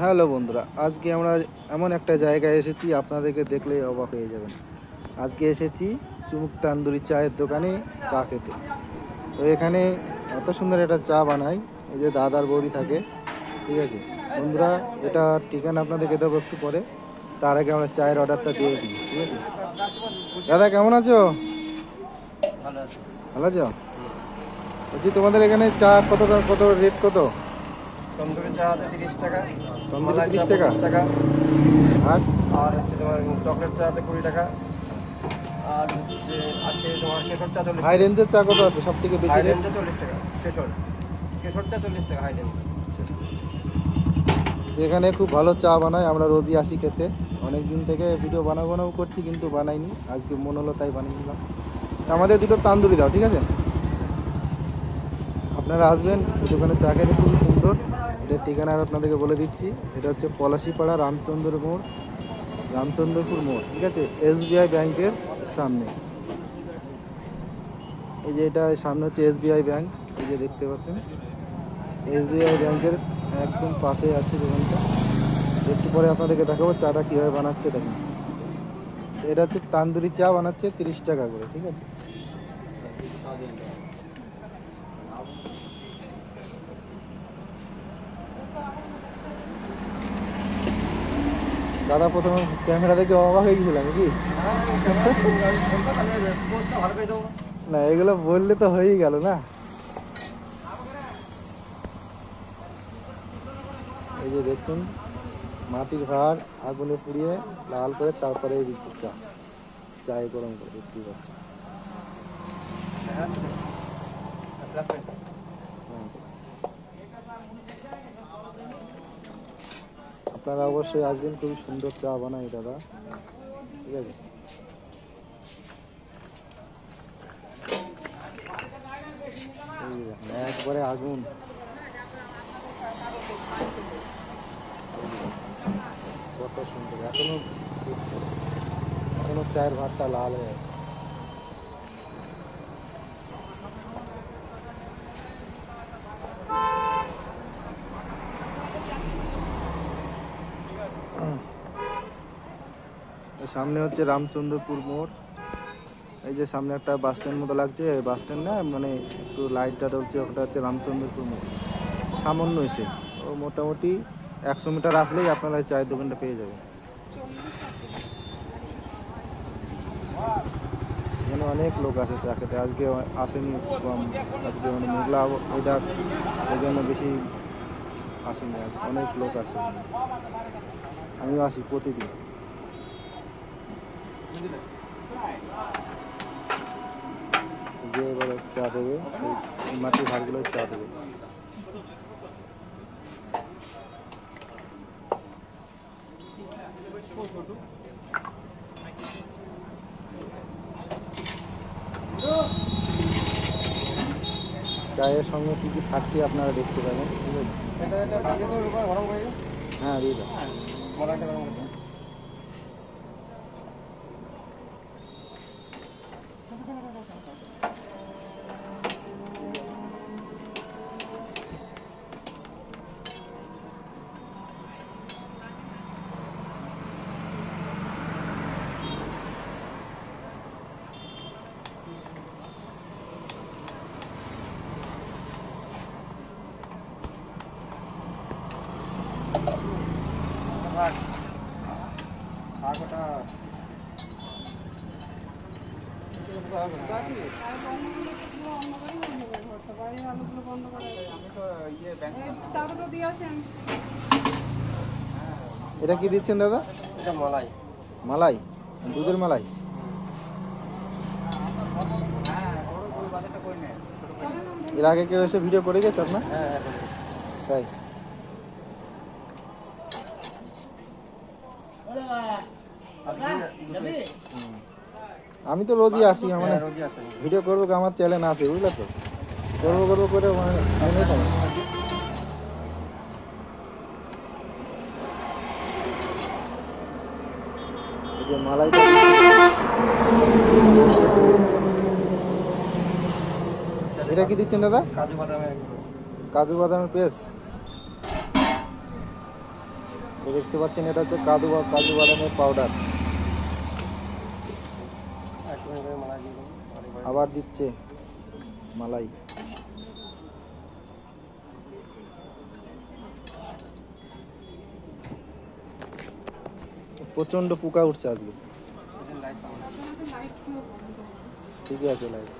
Hello বন্ধুরা, আজকে আমরা এমন একটা জায়গায় এসেছি আপনাদেরকে দেখলেই অবাক হয়ে যাবেন। আজকে এসেছি চুমুক তান্দুরি চায়ের দোকানে চা খেতে। তো এখানে এত সুন্দর একটা চা বানায়, এই যে দাদার বৌদি থাকে, ঠিক আছে বন্ধুরা। এটা ঠিকানা আপনাদেরকে দেবো একটু পরে, তার আগে আমরা চায়ের অর্ডারটা দিয়ে দিই, ঠিক আছে। দাদা কেমন আছো? ভালো আছো? বলছি তোমাদের এখানে চা কত কত রেট কত? তন্দুরি চা আছে 30 টাকা, তন্দুরি মালাই 30 চা টাকা 50 টাকা, আর আর হচ্ছে তোমার চকলেট চা আছে 20 টাকা, আর হচ্ছে আছে তোমার কেশর চা 40 হাই টাকা। রেঞ্জের চা কত আছে সব থেকে বেশি হাই রেট? রেঞ্জে 40 টাকা, কেশর চা 40 টাকা হাই রেঞ্জ। এখানে খুব ভালো চা বানায়, আমরা রোজই আসি খেতে। অনেক দিন থেকে ভিডিও বানাবো করছি কিন্তু বানাইনি, আজকে মন হলো তাই বানিয়ে দিলাম। আমাদের দুটো তান্দুরি দাও, ঠিক আছে। আপনারা আসবেন দোকানে চা খেতে, খুবই সুন্দর। এটার ঠিকানা আপনাদেরকে বলে দিচ্ছি, এটা হচ্ছে পলাশিপাড়া রামচন্দ্রপুর মোড়, ঠিক আছে, SBI ব্যাংকের সামনে। এই যে এটা সামনে হচ্ছে SBI ব্যাংক, এই যে দেখতে পাচ্ছেন SBI ব্যাংকের একদম পাশে আছে দোকানটা। একটু পরে আপনাদেরকে দেখাবো চাটা কীভাবে বানাচ্ছে, দেখুন। এটা হচ্ছে তান্দুরি চা বানাচ্ছে 30 টাকা করে, ঠিক আছে। দাদা প্রথমে ক্যামেরা দেখে অবাক হয়ে গেছিলাম কি না, এগুলো বললে তো হয়েই গেল না। এই যে দেখুন মাটির ভাঁড় আগুনে পুড়িয়ে লাল করে তারপরে দিচ্ছে চায়ে গরম করে, দেখতেই পাচ্ছি। আপনারা অবশ্যই আসবেন, খুবই সুন্দর চা বানায় দাদা, ঠিক আছে। একবারে আগুন, কত সুন্দর। এখনো চায়ের ভাতটা লাল হয়ে আছে। সামনে হচ্ছে রামচন্দ্রপুর মোড়। এই যে সামনে একটা বাস স্ট্যান্ড মতো লাগছে, বাস স্ট্যান্ড না, মানে একটু লাইটটা জ্বলছে, ওটা হচ্ছে রামচন্দ্রপুর মোড়। সামান্য এসে ও মোটামুটি 100 মিটার আসলেই আপনারা এই চায়ের দোকানটা পেয়ে যাবেন। এখানে অনেক লোক আসে চা খেতে, আজকে আসেনি কম, আজকে মানে মেঘলা ওয়েদার, ওই জন্য বেশি আসেনি। অনেক লোক আসে, আমিও আসি প্রতিদিন। যে এবারে চা দেবে, এই মাটির ভাড়গুলো চা দেবে। চায়ের সঙ্গে কী কী থাকছে আপনারা দেখতে পাবেন, ঠিক আছে। হ্যাঁ দিয়ে দাও। এটা কি দিচ্ছেন দাদা? এটা মালাই। মালাই, দুধের মালাই। এর আগে কেউ এসে ভিডিও করে গেছে আপনার? তাই আমি তো রোজই আসি, মানে ভিডিও করবো, আমার চ্যানেল আছে বুঝলে তো, করবো করে মানে মালাই। এটা কি দিচ্ছেন দাদা? কাজু বাদামের কাজু বাদামের পেস্ট। তো দেখতে পাচ্ছেন এটা হচ্ছে কাজু বাদামের পাউডার। একটুখানি করে মালাই দিয়ে দেবো। আবার দিচ্ছে মালাই। প্রচন্ড পোকা উঠছে আজকে। লাইট পাবো না। ঠিকই আছে লাইট।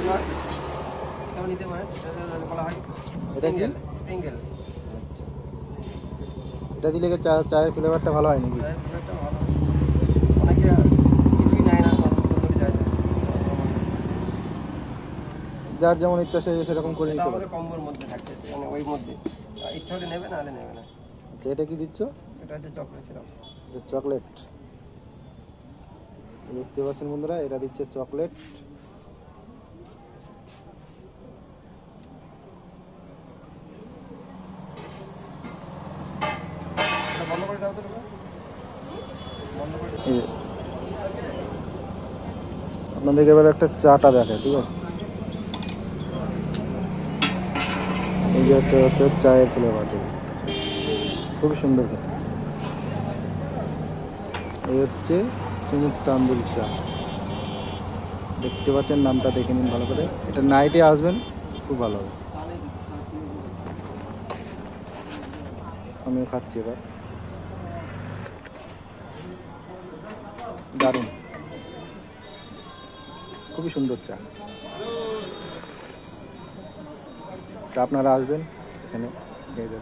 এবার এটাও নিতে পারেন, এটা বলা হয় এটা কি? স্প্রিঙ্গেল। আচ্ছা, এটা দিলে কি চায়ের ফ্লেভারটা ভালো হয় নাকি? চায়ের ফ্লেভারটা ভালো হয়। অনেকে কিছুই নেয় না, সুন্দর চায় না। যার যেমন ইচ্ছা সে সেরকম করে এটা নিতে পারে। আমাদের কম্বোর মধ্যে থাকছে, মানে ওই মধ্যে ইচ্ছা হলে নেবে, না হলে নেবে না। আচ্ছা, এটা কি দিচ্ছ? এটা হচ্ছে চকলেট সিরাপ। এটা চকলেট। দেখতে পাচ্ছেন বন্ধুরা, এটা দিচ্ছে চকলেট। এটা বন্ধ করে দাও তো তুমি। বন্ধ করে দাও। এই যে, আপনাদেরকে এবার একটা চাটা দেখায়, ঠিক আছে? এই যে একটা হচ্ছে চায়ের ফ্লেভার, খুবই সুন্দর খেতে। এই হচ্ছে চুমুক তান্দুরি চা। দেখতে পাচ্ছেন, নামটা দেখে নিন ভালো করে। এটা নাইটে আসবেন, খুব ভালো হবে। আমিও খাচ্ছি এবার। দারুণ, খুবই সুন্দর চা। তা আপনারা আসবেন এখানে, খেয়ে যাবেন।